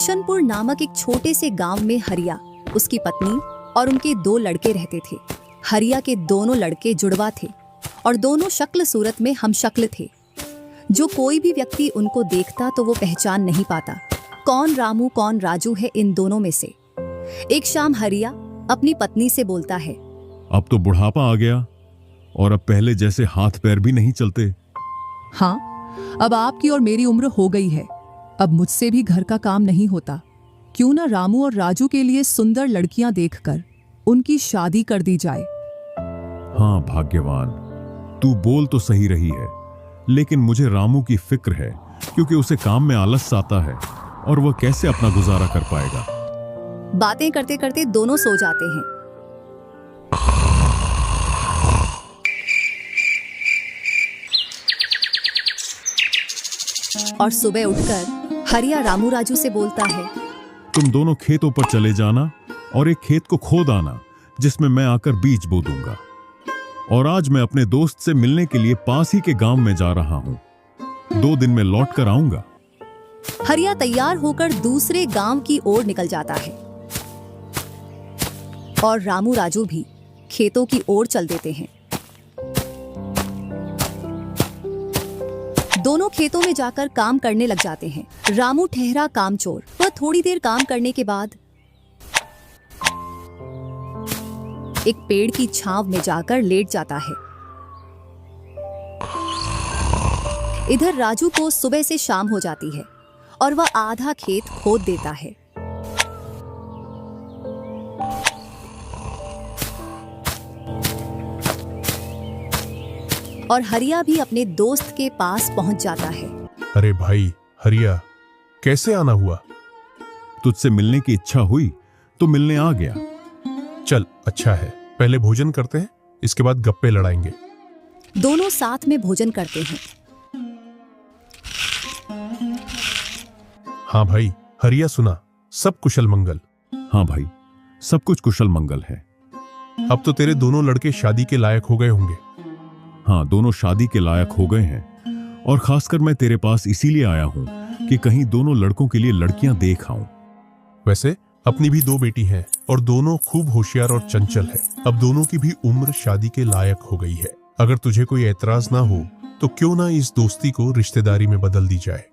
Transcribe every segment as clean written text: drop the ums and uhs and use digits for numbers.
किशनपुर नामक एक छोटे से गांव में हरिया, उसकी पत्नी और उनके 2 लड़के रहते थे। हरिया के दोनों लड़के जुड़वा थे और दोनों शक्ल सूरत में हमशक्ल थे। जो कोई भी व्यक्ति उनको देखता तो वो पहचान नहीं पाता कौन रामू कौन राजू है इन दोनों में से। एक शाम हरिया अपनी पत्नी से बोलता है, अब तो बुढ़ापा आ गया और अब पहले जैसे हाथ पैर भी नहीं चलते। हाँ, अब आपकी और मेरी उम्र हो गई है। अब मुझसे भी घर का काम नहीं होता। क्यों ना रामू और राजू के लिए सुंदर लड़कियां देखकर उनकी शादी कर दी जाए। हाँ भाग्यवान, तू बोल तो सही रही है, लेकिन मुझे रामू की फिक्र है क्योंकि उसे काम में आलस आता है और वह कैसे अपना गुजारा कर पाएगा। बातें करते करते दोनों सो जाते हैं। और सुबह उठकर हरिया रामू राजू से बोलता है, तुम दोनों खेतों पर चले जाना और एक खेत को खोद आना जिसमें मैं आकर बीज बो दूंगा। और आज मैं अपने दोस्त से मिलने के लिए पास ही के गांव में जा रहा हूं। 2 दिन में लौट कर आऊंगा। हरिया तैयार होकर दूसरे गांव की ओर निकल जाता है और रामू राजू भी खेतों की ओर चल देते हैं। दोनों खेतों में जाकर काम करने लग जाते हैं। रामू ठहरा कामचोर। वह थोड़ी देर काम करने के बाद एक पेड़ की छांव में जाकर लेट जाता है। इधर राजू को सुबह से शाम हो जाती है और वह आधा खेत खोद देता है। और हरिया भी अपने दोस्त के पास पहुंच जाता है। अरे भाई हरिया, कैसे आना हुआ? तुझसे मिलने की इच्छा हुई तो मिलने आ गया। चल अच्छा है, पहले भोजन करते हैं, इसके बाद गप्पे लड़ाएंगे। दोनों साथ में भोजन करते हैं। हाँ भाई हरिया, सुना सब कुशल मंगल? हाँ भाई, सब कुछ कुशल मंगल है। अब तो तेरे दोनों लड़के शादी के लायक हो गए होंगे। हाँ, दोनों शादी के लायक हो गए हैं और खासकर मैं तेरे पास इसीलिए आया हूं कि कहीं दोनों लड़कों के लिए लड़कियां देख आऊं। वैसे अपनी भी 2 बेटी हैं और दोनों खूब होशियार और चंचल है। अब दोनों की भी उम्र शादी के लायक हो गई है। अगर तुझे कोई एतराज ना हो तो क्यों ना इस दोस्ती को रिश्तेदारी में बदल दी जाए।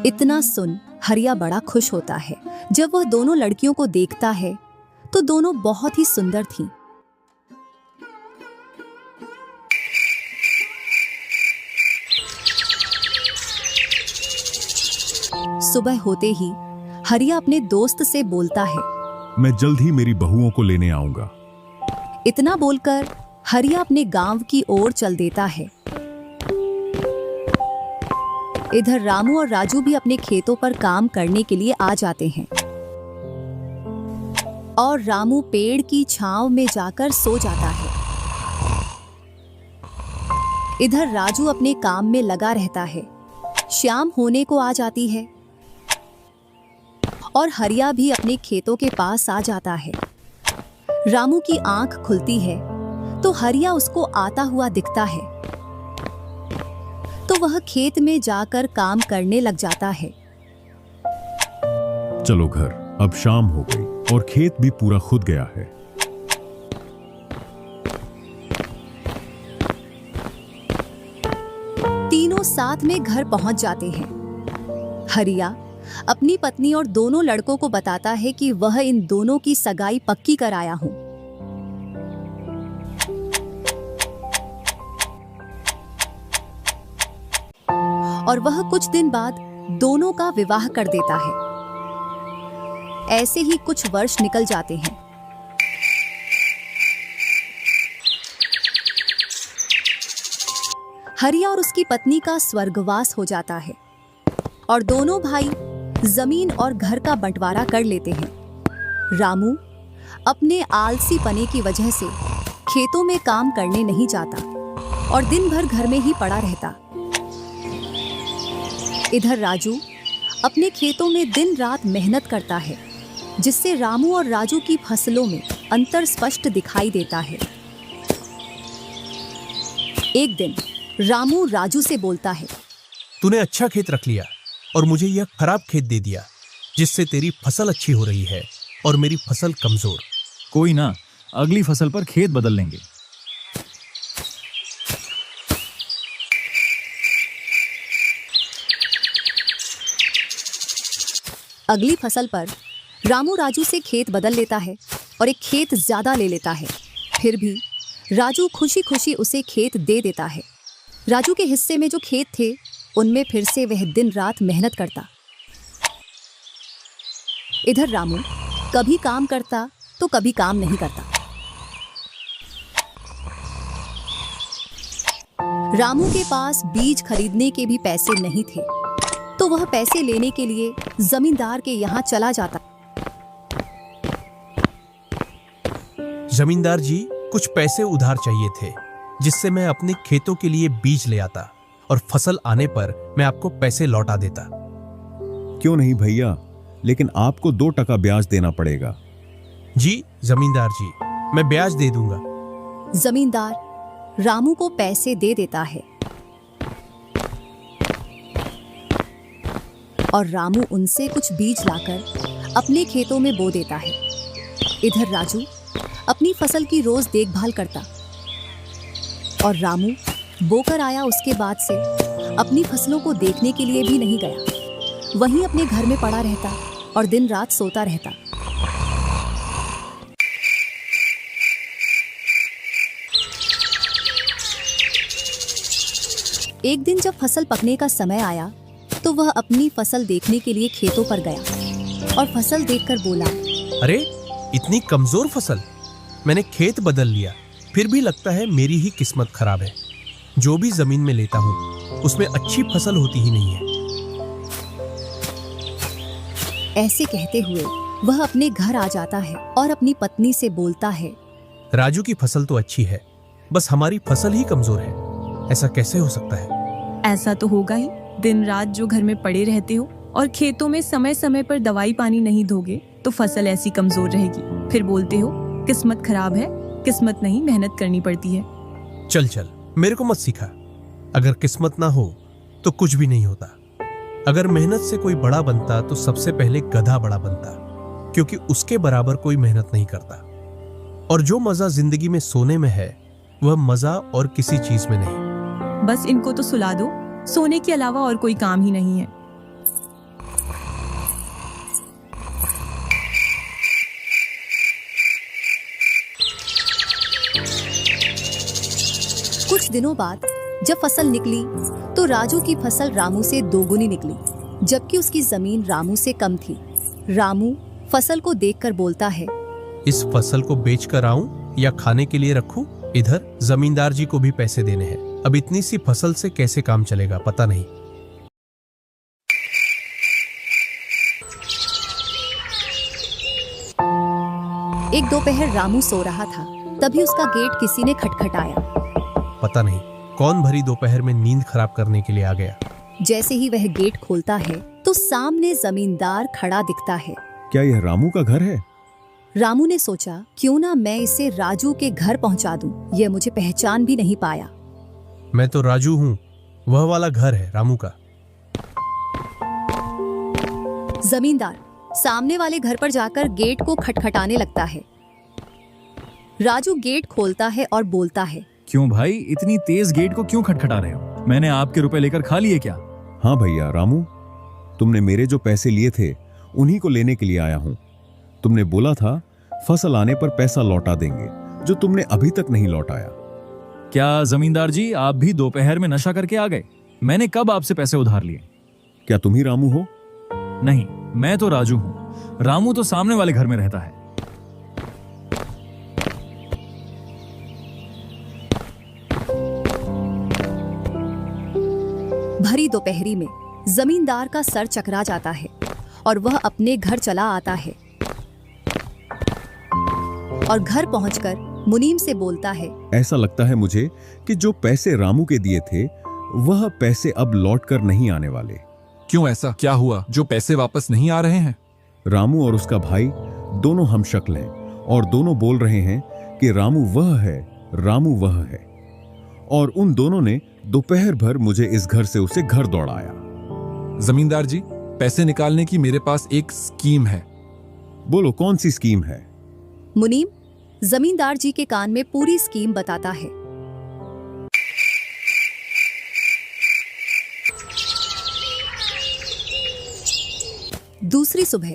इतना सुन हरिया बड़ा खुश होता है। जब वह दोनों लड़कियों को देखता है तो दोनों बहुत ही सुंदर थीं। सुबह होते ही हरिया अपने दोस्त से बोलता है, मैं जल्द ही मेरी बहुओं को लेने आऊंगा। इतना बोलकर हरिया अपने गांव की ओर चल देता है। इधर रामू और राजू भी अपने खेतों पर काम करने के लिए आ जाते हैं और रामू पेड़ की छांव में जाकर सो जाता है। इधर राजू अपने काम में लगा रहता है। शाम होने को आ जाती है और हरिया भी अपने खेतों के पास आ जाता है। रामू की आंख खुलती है तो हरिया उसको आता हुआ दिखता है, तो वह खेत में जाकर काम करने लग जाता है। चलो घर, अब शाम हो गई और खेत भी पूरा खुद गया है। तीनों साथ में घर पहुंच जाते हैं। हरिया अपनी पत्नी और दोनों लड़कों को बताता है कि वह इन दोनों की सगाई पक्की कराया हूं। और वह कुछ दिन बाद दोनों का विवाह कर देता है। ऐसे ही कुछ वर्ष निकल जाते हैं। हरिया और उसकी पत्नी का स्वर्गवास हो जाता है और दोनों भाई जमीन और घर का बंटवारा कर लेते हैं। रामू अपने आलसी पने की वजह से खेतों में काम करने नहीं जाता और दिन भर घर में ही पड़ा रहता। इधर राजू अपने खेतों में दिन रात मेहनत करता है, जिससे रामू और राजू की फसलों में अंतर स्पष्ट दिखाई देता है। एक दिन रामू राजू से बोलता है, तूने अच्छा खेत रख लिया और मुझे यह खराब खेत दे दिया। जिससे तेरी फसल अच्छी हो रही है और मेरी फसल कमजोर। कोई ना, अगली फसल पर खेत बदल लेंगे। अगली फसल पर रामू राजू से खेत बदल लेता है और एक खेत ज्यादा ले लेता है। फिर भी राजू खुशी खुशी उसे खेत दे देता है। राजू के हिस्से में जो खेत थे उनमें फिर से वह दिन रात मेहनत करता। इधर रामू कभी काम करता तो कभी काम नहीं करता। रामू के पास बीज खरीदने के भी पैसे नहीं थे, तो वह पैसे लेने के लिए जमींदार के यहाँ चला जाता। जमींदार जी, कुछ पैसे उधार चाहिए थे, जिससे मैं अपने खेतों के लिए बीज ले आता और फसल आने पर मैं आपको पैसे लौटा देता। क्यों नहीं भैया, लेकिन आपको 2% ब्याज देना पड़ेगा। जी जमींदार जी, मैं ब्याज दे दूंगा। जमींदार रामू को पैसे दे देता है और रामू उनसे कुछ बीज लाकर अपने खेतों में बो देता है। इधर राजू अपनी फसल की रोज देखभाल करता और रामू बोकर आया उसके बाद से अपनी फसलों को देखने के लिए भी नहीं गया। वहीं अपने घर में पड़ा रहता और दिन रात सोता रहता। एक दिन जब फसल पकने का समय आया तो वह अपनी फसल देखने के लिए खेतों पर गया और फसल देखकर बोला, अरे इतनी कमजोर फसल! मैंने खेत बदल लिया, फिर भी लगता है मेरी ही किस्मत खराब है। जो भी जमीन में लेता हूँ उसमें अच्छी फसल होती ही नहीं है। ऐसे कहते हुए वह अपने घर आ जाता है और अपनी पत्नी से बोलता है, राजू की फसल तो अच्छी है, बस हमारी फसल ही कमजोर है। ऐसा कैसे हो सकता है? ऐसा तो होगा ही। दिन रात जो घर में पड़े रहते हो और खेतों में समय समय पर दवाई पानी नहीं दोगे तो फसल ऐसी कमजोर रहेगी। फिर बोलते हो किस्मत खराब है। किस्मत नहीं, मेहनत करनी पड़ती है। चल चल, मेरे को मत सिखा। अगर किस्मत ना हो तो कुछ भी नहीं होता। अगर मेहनत से कोई बड़ा बनता तो सबसे पहले गधा बड़ा बनता, क्योंकि उसके बराबर कोई मेहनत नहीं करता। और जो मजा जिंदगी में सोने में है वह मजा और किसी चीज में नहीं। बस इनको तो सुला दो, सोने के अलावा और कोई काम ही नहीं है। कुछ दिनों बाद जब फसल निकली तो राजू की फसल रामू से दोगुनी निकली, जबकि उसकी जमीन रामू से कम थी। रामू फसल को देखकर बोलता है, इस फसल को बेच कर आऊं या खाने के लिए रखूं? इधर जमींदार जी को भी पैसे देने हैं। अब इतनी सी फसल से कैसे काम चलेगा पता नहीं। एक दोपहर रामू सो रहा था, तभी उसका गेट किसी ने खटखटाया। पता नहीं कौन भरी दोपहर में नींद खराब करने के लिए आ गया। जैसे ही वह गेट खोलता है तो सामने जमींदार खड़ा दिखता है। क्या यह रामू का घर है? रामू ने सोचा, क्यों ना मैं इसे राजू के घर पहुंचा दूं। यह मुझे पहचान भी नहीं पाया। मैं तो राजू हूँ, वह वाला घर है रामू का। जमींदार सामने वाले घर पर जाकर गेट को खटखटाने लगता है। राजू गेट खोलता है और बोलता है, क्यों भाई, इतनी तेज गेट को क्यों खटखटा रहे हो? मैंने आपके रुपए लेकर खा लिए क्या? हाँ भैया रामू, तुमने मेरे जो पैसे लिए थे उन्हीं को लेने के लिए आया हूँ। तुमने बोला था फसल आने पर पैसा लौटा देंगे, जो तुमने अभी तक नहीं लौटाया। क्या जमींदार जी, आप भी दोपहर में नशा करके आ गए? मैंने कब आपसे पैसे उधार लिए? क्या तुम ही रामू हो? नहीं, मैं तो राजू हूँ। रामू तो सामने वाले घर में रहता है। भरी दोपहरी में जमींदार का सर चकरा जाता है और वह अपने घर चला आता है और घर पहुंचकर मुनीम से बोलता है, ऐसा लगता है मुझे कि जो पैसे रामू के दिए थे वह पैसे अब लौट कर नहीं आने वाले। क्यों, ऐसा क्या हुआ जो पैसे वापस नहीं आ रहे हैं? रामू और उसका भाई दोनों हमशक्ल हैं और दोनों बोल रहे हैं कि रामू वह है, रामू वह है। और उन दोनों ने दोपहर भर मुझे इस घर से उसे घर दौड़ाया। जमींदार जी, पैसे निकालने की मेरे पास एक स्कीम है। बोलो कौन सी स्कीम है? मुनीम जमींदार जी के कान में पूरी स्कीम बताता है। दूसरी सुबह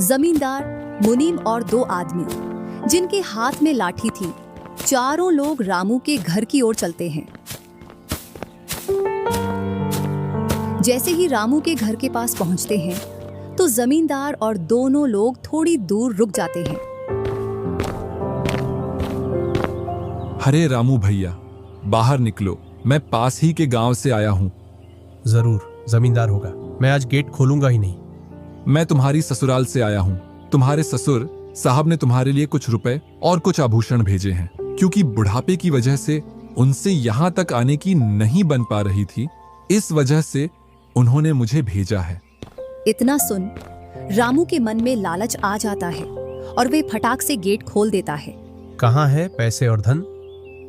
जमींदार, मुनीम और दो आदमी जिनके हाथ में लाठी थी, चारों लोग रामू के घर की ओर चलते हैं। जैसे ही रामू के घर के पास पहुंचते हैं तो जमींदार और दोनों लोग थोड़ी दूर रुक जाते हैं। अरे रामू भैया, बाहर निकलो, मैं पास ही के गांव से आया हूँ। जरूर जमींदार होगा, मैं आज गेट खोलूंगा ही नहीं। मैं तुम्हारी ससुराल से आया हूँ। तुम्हारे ससुर साहब ने तुम्हारे लिए कुछ रुपए और कुछ आभूषण भेजे हैं, क्योंकि बुढ़ापे की वजह से उनसे यहाँ तक आने की नहीं बन पा रही थी, इस वजह से उन्होंने मुझे भेजा है। इतना सुन रामू के मन में लालच आ जाता है और वे फटाक से गेट खोल देता है। कहाँ है पैसे और धन?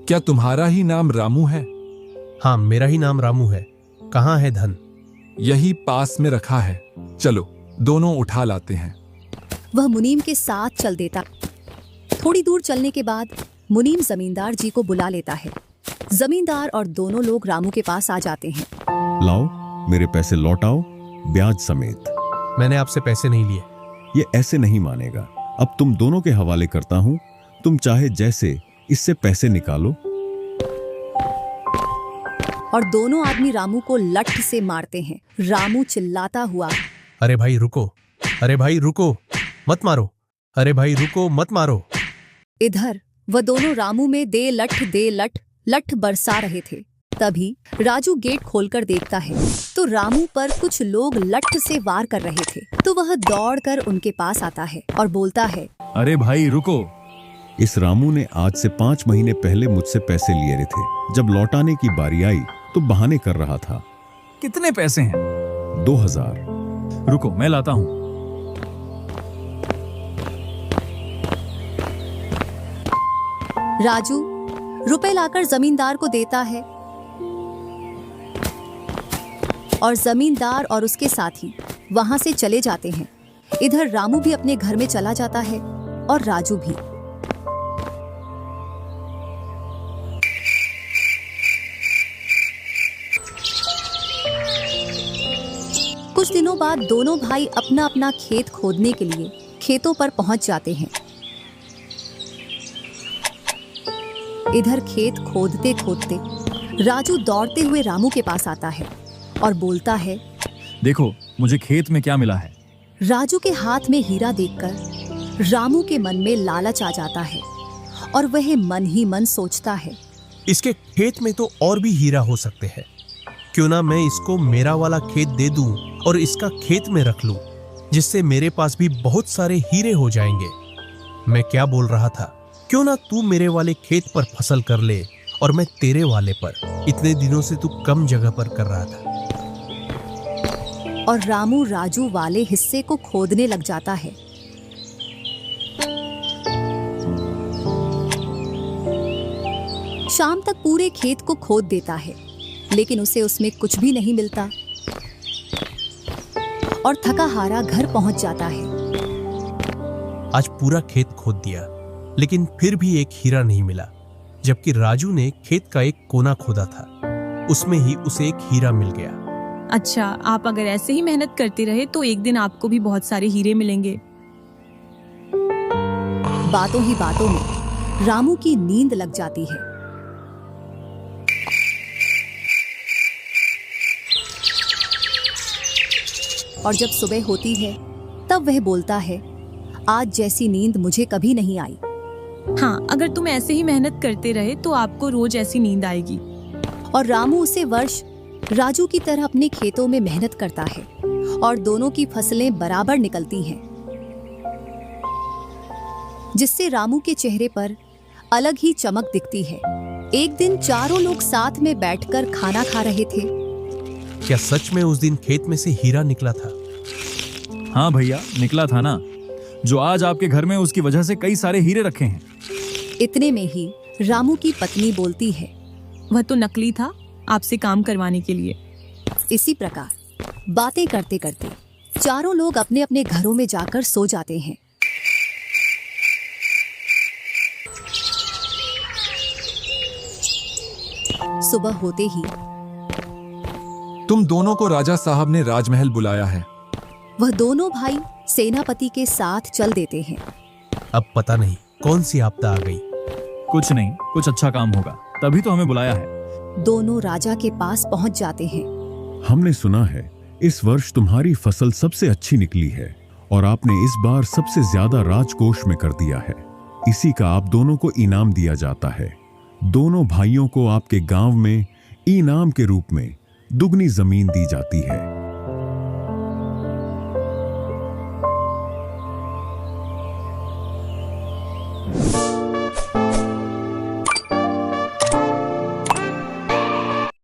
क्या तुम्हारा ही नाम रामू है? हाँ, मेरा ही नाम रामू है। कहाँ है धन? यही पास में रखा है, चलो दोनों उठा लाते हैं। वह मुनीम के साथ चल देता। थोड़ी दूर चलने के बाद मुनीम जमींदार जी को बुला लेता है। जमींदार और दोनों लोग रामू के पास आ जाते हैं। लाओ मेरे पैसे लौटाओ, ब्याज समेत। मैंने आपसे पैसे नहीं लिए। ये ऐसे नहीं मानेगा। अब तुम दोनों के हवाले करता हूं, तुम चाहे जैसे इससे पैसे निकालो। और दोनों आदमी रामू को लठ से मारते हैं। रामू चिल्लाता हुआ, अरे भाई रुको, अरे भाई रुको, मत मारो, अरे भाई रुको, मत मारो। इधर वह दोनों रामू में दे लठ लठ बरसा रहे थे। तभी राजू गेट खोलकर देखता है तो रामू पर कुछ लोग लठ से वार कर रहे थे। तो वह दौड़कर उनके पास आता है और बोलता है, अरे भाई रुको। इस रामू ने आज से 5 महीने पहले मुझसे पैसे लिए थे। जब लौटाने की बारी आई तो बहाने कर रहा था। कितने पैसे हैं? 2000। रुको मैं लाता हूँ। राजू रुपए लाकर जमींदार को देता है और जमींदार और उसके साथी वहां से चले जाते हैं। इधर रामू भी अपने घर में चला जाता है और राजू भी। कुछ दिनों बाद दोनों भाई अपना अपना खेत खोदने के लिए खेतों पर पहुंच जाते हैं। इधर खेत खोदते खोदते राजू दौड़ते हुए रामू के पास आता है और बोलता है, देखो मुझे खेत में क्या मिला है। राजू के हाथ में हीरा देखकर रामू के मन में लालच आ जाता है और वह मन ही मन सोचता है, इसके खेत में तो और भी हीरा हो सकते हैं। क्यों ना मैं इसको मेरा वाला खेत दे दूं और इसका खेत में रख लूं, जिससे मेरे पास भी बहुत सारे हीरे हो जाएंगे। मैं क्या बोल रहा था, क्यों ना तू मेरे वाले खेत पर फसल कर ले और मैं तेरे वाले पर। इतने दिनों से तू कम जगह पर कर रहा था। और रामू राजू वाले हिस्से को खोदने लग जाता है। शाम तक पूरे खेत को खोद देता है, लेकिन उसे उसमें कुछ भी नहीं मिलता और थका हारा घर पहुंच जाता है। आज पूरा खेत खोद दिया, लेकिन फिर भी एक हीरा नहीं मिला, जबकि राजू ने खेत का एक कोना खोदा था, उसमें ही उसे एक हीरा मिल गया। अच्छा, आप अगर ऐसे ही मेहनत करते रहे तो एक दिन आपको भी बहुत सारे हीरे मिलेंगे। बातों ही बातों में रामू की नींद लग जाती है। और जब सुबह होती है तब वह बोलता है, आज जैसी नींद मुझे कभी नहीं आई। हाँ, अगर तुम ऐसे ही मेहनत करते रहे तो आपको रोज ऐसी नींद आएगी। और रामू उसे वर्ष राजू की तरह अपने खेतों में मेहनत करता है और दोनों की फसलें बराबर निकलती हैं, जिससे रामू के चेहरे पर अलग ही चमक दिखती है। एक दिन चारों लोग साथ में बैठकर खाना खा रहे थे। क्या सच में उस दिन खेत में से हीरा निकला था? हाँ भैया, निकला था ना। जो आज आपके घर में, उसकी वजह से कई सारे हीरे रखे हैं। इतने में ही रामू की पत्नी बोलती है, वह तो नकली था आपसे काम करवाने के लिए। इसी प्रकार बातें करते करते चारों लोग अपने अपने घरों में जाकर सो जाते हैं। सुबह होते ही तुम दोनों को राजा साहब ने राजमहल बुलाया है। वह दोनों भाई सेनापति के साथ चल देते हैं। अब पता नहीं कौन सी आपदा आ गई। कुछ नहीं, कुछ अच्छा काम होगा, तभी तो हमें बुलाया है। दोनों राजा के पास पहुंच जाते हैं। हमने सुना है इस वर्ष तुम्हारी फसल सबसे अच्छी निकली है और आपने इस बार सबसे ज्यादा राजकोष में कर दिया है। इसी का आप दोनों को इनाम दिया जाता है। दोनों भाइयों को आपके गांव में इनाम के रूप में दुगनी जमीन दी जाती है।